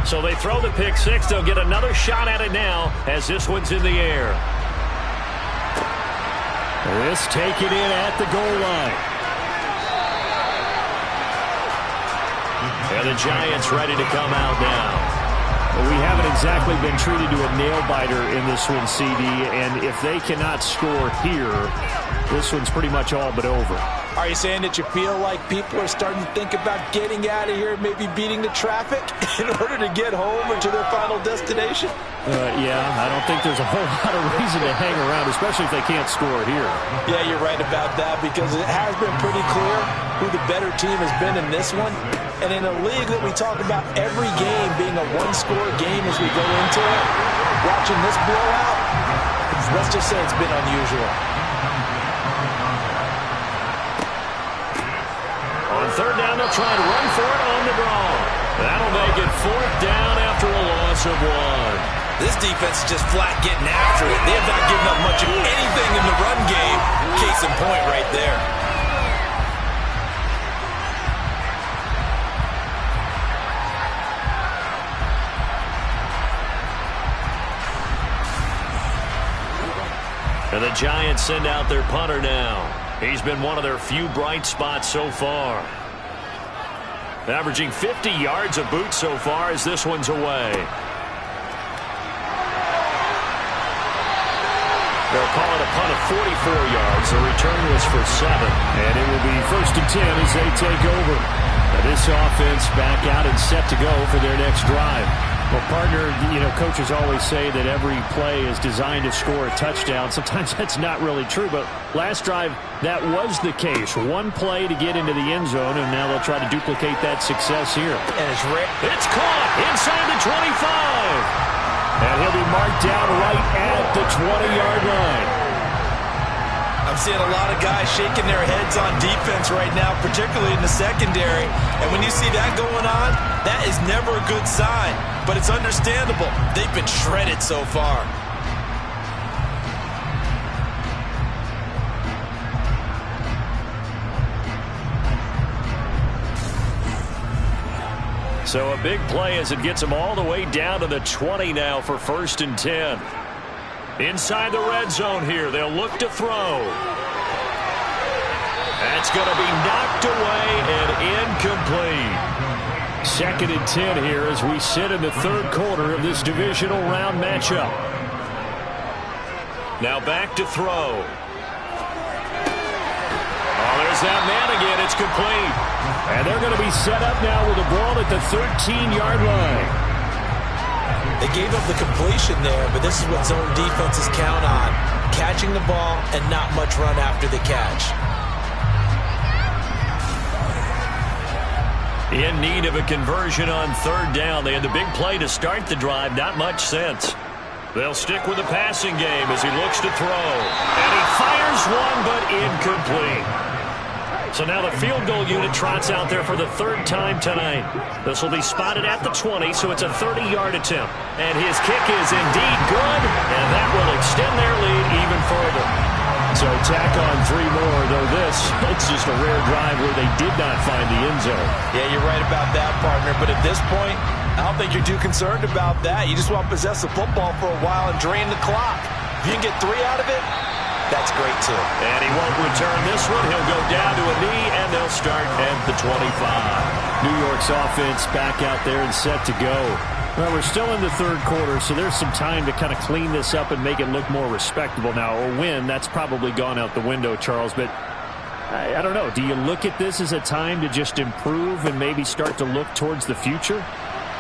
So they throw the pick 6. They'll get another shot at it now as this one's in the air. This taken in at the goal line. And the Giants ready to come out now. Well, we haven't exactly been treated to a nail-biter in this one, CD, and if they cannot score here, this one's pretty much all but over. Are you saying that you feel like people are starting to think about getting out of here, maybe beating the traffic in order to get home or to their final destination? Yeah, I don't think there's a whole lot of reason to hang around, especially if they can't score here. Yeah, you're right about that, because it has been pretty clear who the better team has been in this one. And in a league that we talk about every game being a one-score game as we go into it, watching this blowout, let's just say it's been unusual. On third down, they'll try to run for it on the draw. That'll make it fourth down after a loss of 1. This defense is just flat getting after it. They have not given up much of anything in the run game. Case in point right there. And the Giants send out their punter now. He's been one of their few bright spots so far. Averaging 50 yards a boot so far as this one's away. They'll call it a punt of 44 yards. The return was for 7. And it will be 1st and 10 as they take over. Now this offense back out and set to go for their next drive. Well, partner, coaches always say that every play is designed to score a touchdown. Sometimes that's not really true, but last drive, that was the case. One play to get into the end zone, and now they'll try to duplicate that success here. And it's caught inside the 25. And he'll be marked down right at the 20-yard line. I'm seeing a lot of guys shaking their heads on defense right now, particularly in the secondary. And when you see that going on, that is never a good sign. But it's understandable. They've been shredded so far. So a big play as it gets them all the way down to the 20 now for 1st and 10. Inside the red zone here, they'll look to throw. That's going to be knocked away and incomplete. 2nd and 10 here as we sit in the 3rd quarter of this divisional round matchup. Now back to throw. Oh, there's that man again. It's complete. And they're going to be set up now with the ball at the 13-yard line. They gave up the completion there, but this is what zone defenses count on. Catching the ball and not much run after the catch. In need of a conversion on 3rd down. They had the big play to start the drive. Not much sense. They'll stick with the passing game as he looks to throw. And he fires one, but incomplete. So now the field goal unit trots out there for the 3rd time tonight. This will be spotted at the 20, so it's a 30-yard attempt. And his kick is indeed good, and that will extend their lead even further. So tack on 3 more, though it's just a rare drive where they did not find the end zone. Yeah, you're right about that, partner. But at this point, I don't think you're too concerned about that. You just want to possess the football for a while and drain the clock. If you can get 3 out of it, that's great, too. And he won't return this one. He'll go down to a knee, and they'll start at the 25. New York's offense back out there and set to go. Well, we're still in the 3rd quarter, so there's some time to kind of clean this up and make it look more respectable now. A win, that's probably gone out the window, Charles. But I don't know. Do you look at this as a time to just improve and maybe start to look towards the future?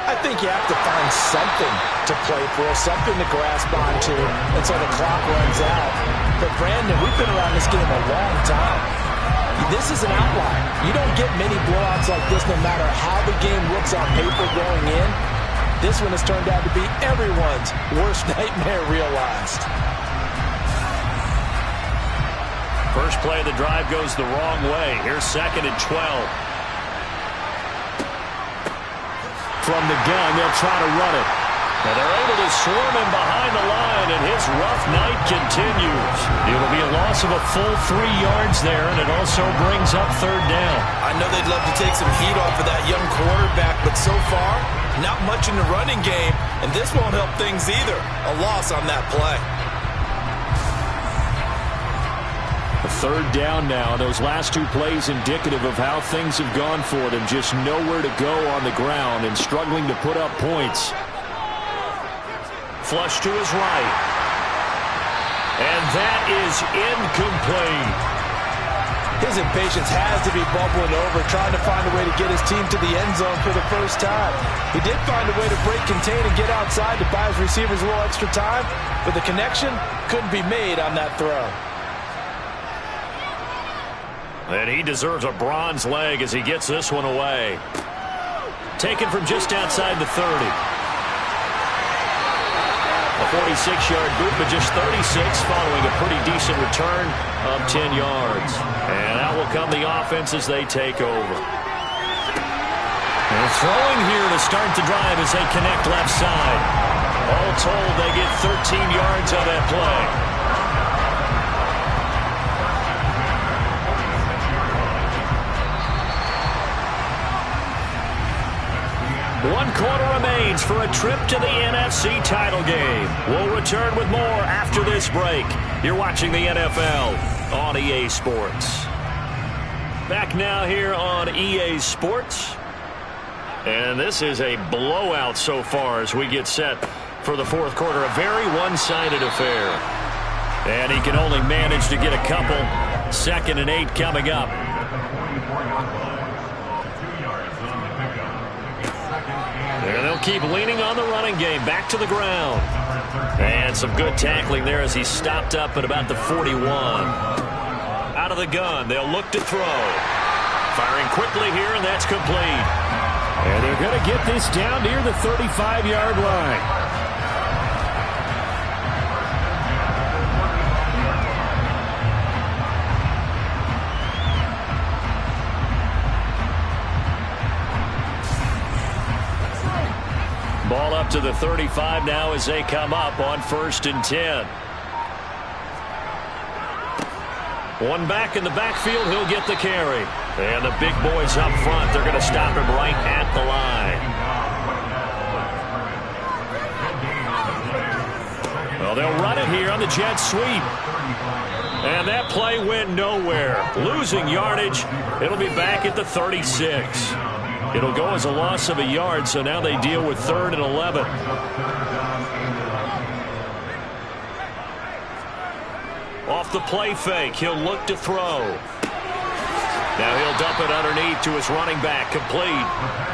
I think you have to find something to play for, something to grasp onto until the clock runs out. But, Brandon, we've been around this game a long time. This is an outlier. You don't get many blowouts like this no matter how the game looks on paper going in. This one has turned out to be everyone's worst nightmare realized. First play of the drive goes the wrong way. Here's 2nd and 12. From the gun, they'll try to run it. Now they're able to swarm him behind the line, and his rough night continues. It'll be a loss of a full 3 yards there, and it also brings up 3rd down. I know they'd love to take some heat off of that young quarterback, but so far, not much in the running game, and this won't help things either. A loss on that play. A 3rd down now. Those last 2 plays indicative of how things have gone for them. Just nowhere to go on the ground and struggling to put up points. Flush to his right. And that is incomplete. His impatience has to be bubbling over, trying to find a way to get his team to the end zone for the first time. He did find a way to break contain and get outside to buy his receivers a little extra time, but the connection couldn't be made on that throw. And he deserves a bronze leg as he gets this one away. Taken from just outside the 30. A 46-yard boot, but just 36 following a pretty decent return of 10 yards. And out will come the offense as they take over. And throwing here to start the drive as they connect left side. All told, they get 13 yards on that play. 1 quarter remains for a trip to the NFC title game. We'll return with more after this break. You're watching the NFL on EA Sports. Back now here on EA Sports. And this is a blowout so far as we get set for the fourth quarter. A very one-sided affair. And he can only manage to get a couple. 2nd and 8 coming up. And they'll keep leaning on the running game. Back to the ground. And some good tackling there as he stopped up at about the 41. Out of the gun. They'll look to throw. Firing quickly here, and that's complete. And they're going to get this down near the 35-yard line. Ball up to the 35 now as they come up on 1st and 10. One back in the backfield, he'll get the carry. And the big boys up front, they're going to stop him right at the line. Well, they'll run it here on the jet sweep. And that play went nowhere. Losing yardage, it'll be back at the 36. It'll go as a loss of a yard, so now they deal with 3rd and 11. Off the play fake, he'll look to throw. Now he'll dump it underneath to his running back, complete.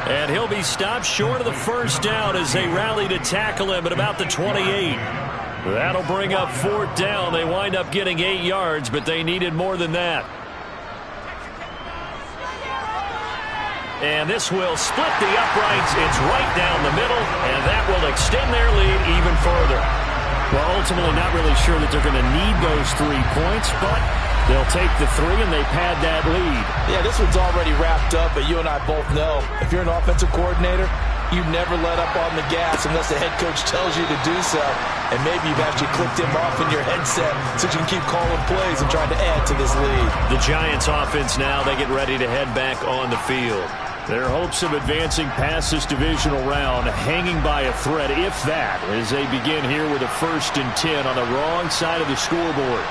And he'll be stopped short of the first down as they rally to tackle him at about the 28. That'll bring up 4th down. They wind up getting 8 yards, but they needed more than that. And this will split the uprights. It's right down the middle, and that will extend their lead even further. Well, ultimately not really sure that they're going to need those 3 points, but they'll take the 3 and they pad that lead. Yeah, this one's already wrapped up, but you and I both know if you're an offensive coordinator, you never let up on the gas unless the head coach tells you to do so. And maybe you've actually clicked him off in your headset so you can keep calling plays and trying to add to this lead. The Giants offense now, they get ready to head back on the field. Their hopes of advancing past this divisional round hanging by a thread, if that, as they begin here with a 1st and 10 on the wrong side of the scoreboard.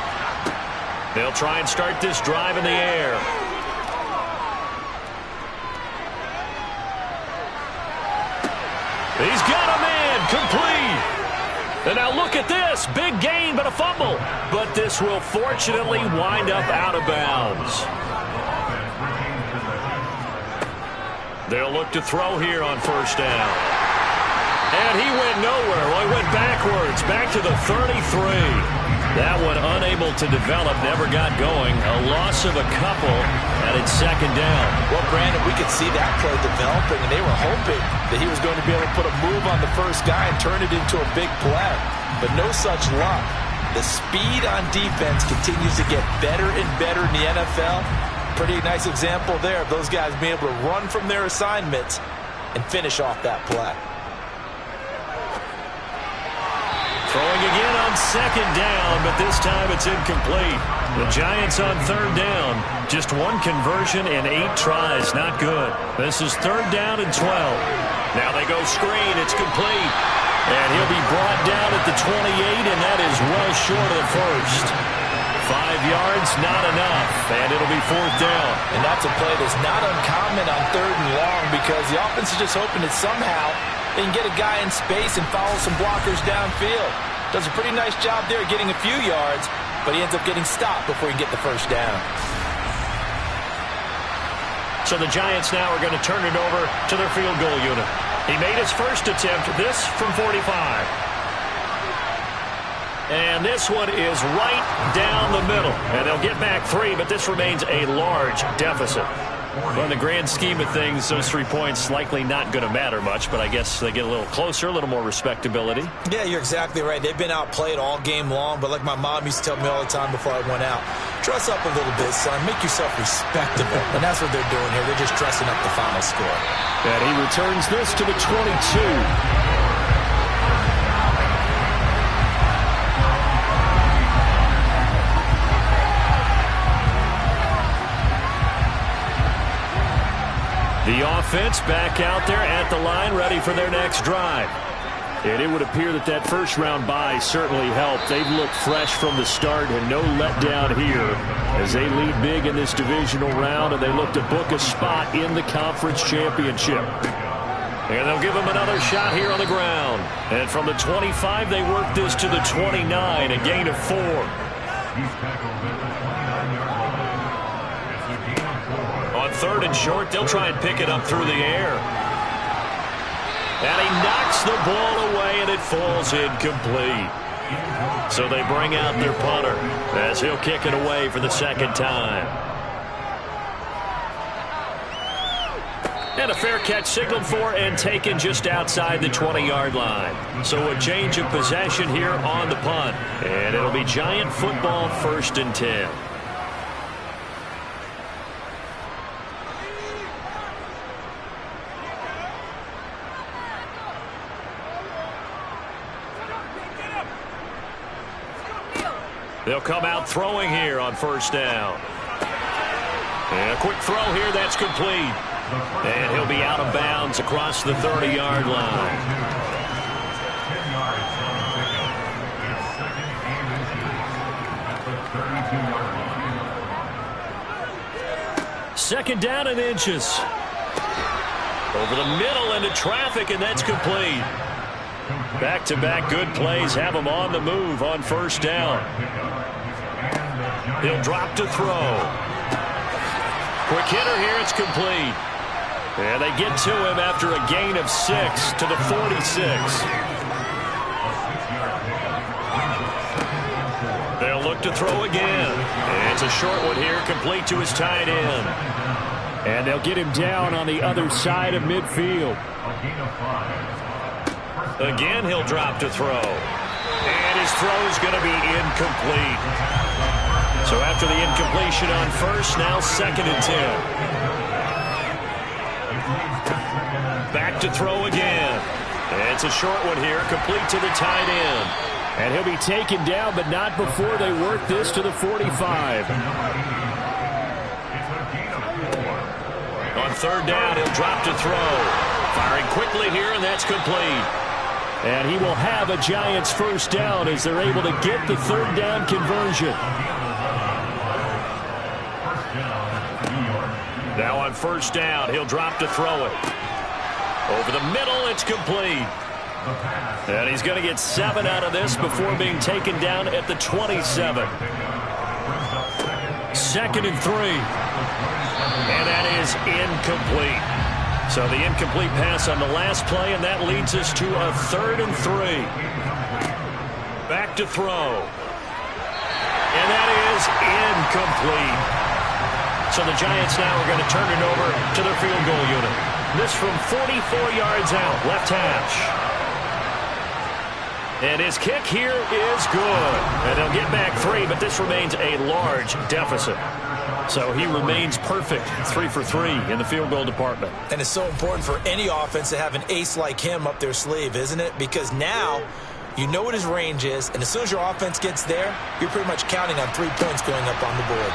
They'll try and start this drive in the air. He's got a man, complete. And now look at this, big gain but a fumble. But this will fortunately wind up out of bounds. They'll look to throw here on 1st down. And he went nowhere. Well, he went backwards, back to the 33. That one unable to develop, never got going. A loss of a couple, and it's 2nd down. Well, Brandon, we could see that play developing, and they were hoping that he was going to be able to put a move on the first guy and turn it into a big play. But no such luck. The speed on defense continues to get better and better in the NFL. Pretty nice example there of those guys being able to run from their assignments and finish off that play. Throwing again on 2nd down, but this time it's incomplete. The Giants on 3rd down. Just 1 conversion and 8 tries. Not good. This is 3rd down and 12. Now they go screen. It's complete. And he'll be brought down at the 28, and that is well short of the first. 5 yards, not enough, and it'll be 4th down. And that's a play that's not uncommon on 3rd and long because the offense is just hoping that somehow they can get a guy in space and follow some blockers downfield. Does a pretty nice job there getting a few yards, but he ends up getting stopped before he can get the first down. So the Giants now are going to turn it over to their field goal unit. He made his first attempt, this from 45. And this one is right down the middle. And they'll get back 3, but this remains a large deficit. Well, in the grand scheme of things, those 3 points likely not going to matter much, but I guess they get a little closer, a little more respectability. Yeah, you're exactly right. They've been outplayed all game long, but like my mom used to tell me all the time before I went out, dress up a little bit, son. Make yourself respectable. And that's what they're doing here. They're just dressing up the final score. And he returns this to the 22. The offense back out there at the line, ready for their next drive. And it would appear that that first-round bye certainly helped. They've looked fresh from the start and no letdown here as they lead big in this divisional round, and they look to book a spot in the conference championship. And they'll give them another shot here on the ground. And from the 25, they work this to the 29, a gain of 4. On 3rd and short, they'll try and pick it up through the air. And he knocks the ball away, and it falls incomplete. So they bring out their punter as he'll kick it away for the second time. And a fair catch signaled for and taken just outside the 20-yard line. So a change of possession here on the punt. And it'll be Giant football, 1st and 10. They'll come out throwing here on 1st down. And a quick throw here, that's complete. And he'll be out of bounds across the 30-yard line. Second down and inches. Over the middle into traffic, and that's complete. Back-to-back good plays have him on the move on 1st down. He'll drop to throw. Quick hitter here, it's complete. And they get to him after a gain of 6 to the 46. They'll look to throw again. And it's a short one here, complete to his tight end. And they'll get him down on the other side of midfield. Again, he'll drop to throw. And his throw is going to be incomplete. So after the incompletion on 1st, now 2nd and 10. Back to throw again. And it's a short one here, complete to the tight end. And he'll be taken down, but not before they work this to the 45. On 3rd down, he'll drop to throw. Firing quickly here, and that's complete. And he will have a Giants 1st down as they're able to get the 3rd down conversion. Now on 1st down, he'll drop to throw it. Over the middle, it's complete. And he's going to get 7 out of this before being taken down at the 27. 2nd and 3. And that is incomplete. So the incomplete pass on the last play, and that leads us to a 3rd and 3. Back to throw. And that is incomplete. So the Giants now are going to turn it over to their field goal unit. This from 44 yards out, left hash. And his kick here is good. And they'll get back 3, but this remains a large deficit. So he remains perfect, 3 for 3 in the field goal department. And it's so important for any offense to have an ace like him up their sleeve, isn't it? Because now you know what his range is, and as soon as your offense gets there, you're pretty much counting on 3 points going up on the board.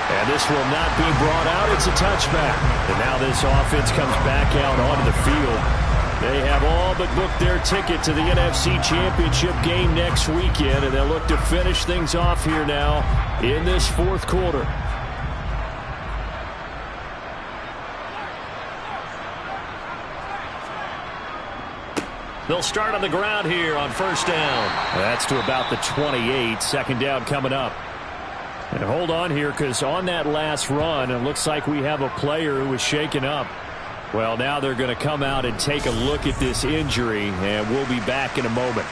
And this will not be brought out. It's a touchback. And now this offense comes back out onto the field. They have all but booked their ticket to the NFC Championship game next weekend, and they'll look to finish things off here now in this 4th quarter. They'll start on the ground here on 1st down. That's to about the 28. 2nd down coming up. And hold on here, because on that last run, it looks like we have a player who was shaken up. Well, now they're going to come out and take a look at this injury, and we'll be back in a moment.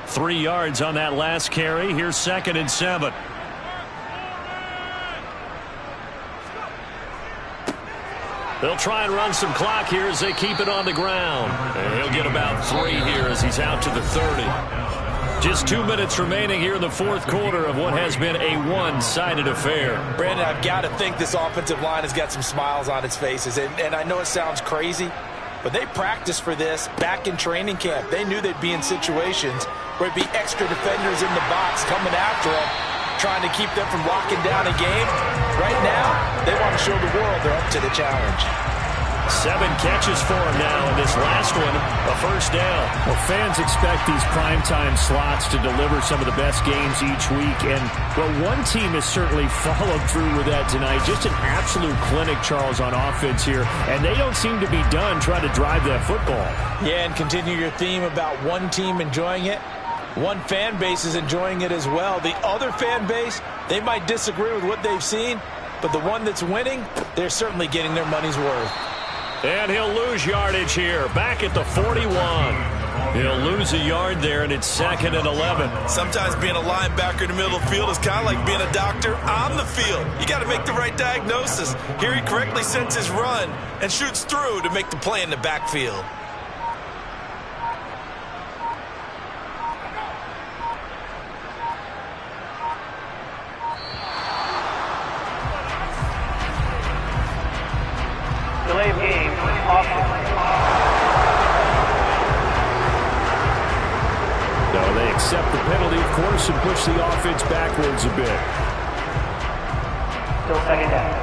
Three yards on that last carry. Here's 2nd and 7. They'll try and run some clock here as they keep it on the ground. And he'll get about 3 here as he's out to the 30. Just 2 minutes remaining here in the fourth quarter of what has been a one-sided affair. Brandon, I've got to think this offensive line has got some smiles on its faces. And I know it sounds crazy, but they practiced for this back in training camp. They knew they'd be in situations where it'd be extra defenders in the box coming after them, trying to keep them from locking down a game. Right now, they want to show the world they're up to the challenge. 7 catches for him now, and this last one, a first down. Well, fans expect these primetime slots to deliver some of the best games each week, and, well, one team has certainly followed through with that tonight. Just an absolute clinic, Charles, on offense here, and they don't seem to be done trying to drive that football. Yeah, and continue your theme about one team enjoying it. One fan base is enjoying it as well. The other fan base, they might disagree with what they've seen, but the one that's winning, they're certainly getting their money's worth. And he'll lose yardage here, back at the 41. He'll lose a yard there, and it's 2nd and 11. Sometimes being a linebacker in the middle of the field is kind of like being a doctor on the field. You got to make the right diagnosis. Here he correctly sends his run and shoots through to make the play in the backfield. Delay of game, offense. No, they accept the penalty, of course, and push the offense backwards a bit. Still 2nd down.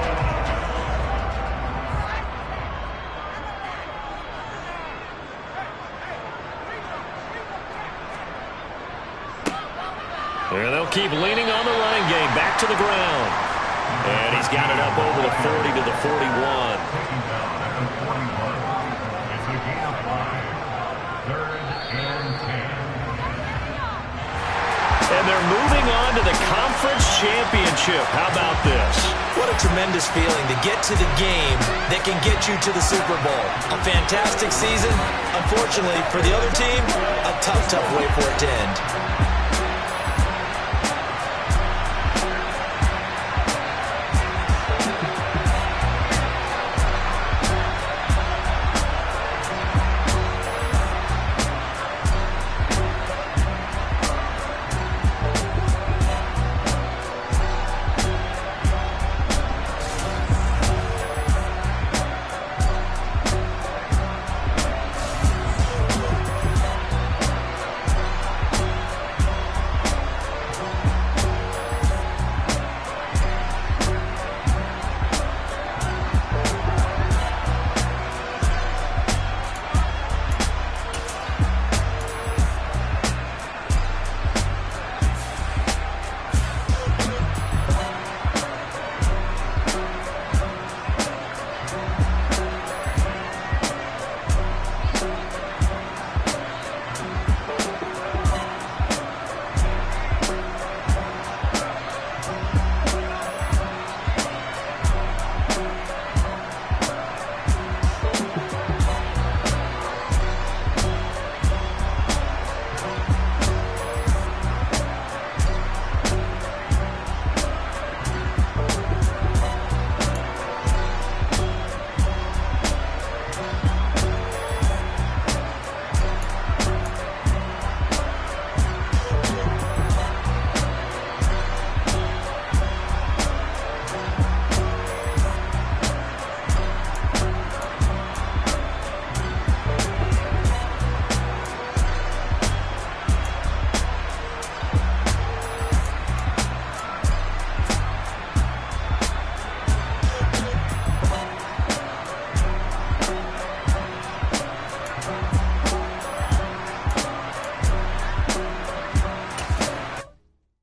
And they'll keep leaning on the running game, back to the ground. And he's got it up over the 40 to the 41. And they're moving on to the conference championship. How about this? What a tremendous feeling to get to the game that can get you to the Super Bowl. A fantastic season. Unfortunately, for the other team, a tough, tough way for it to end.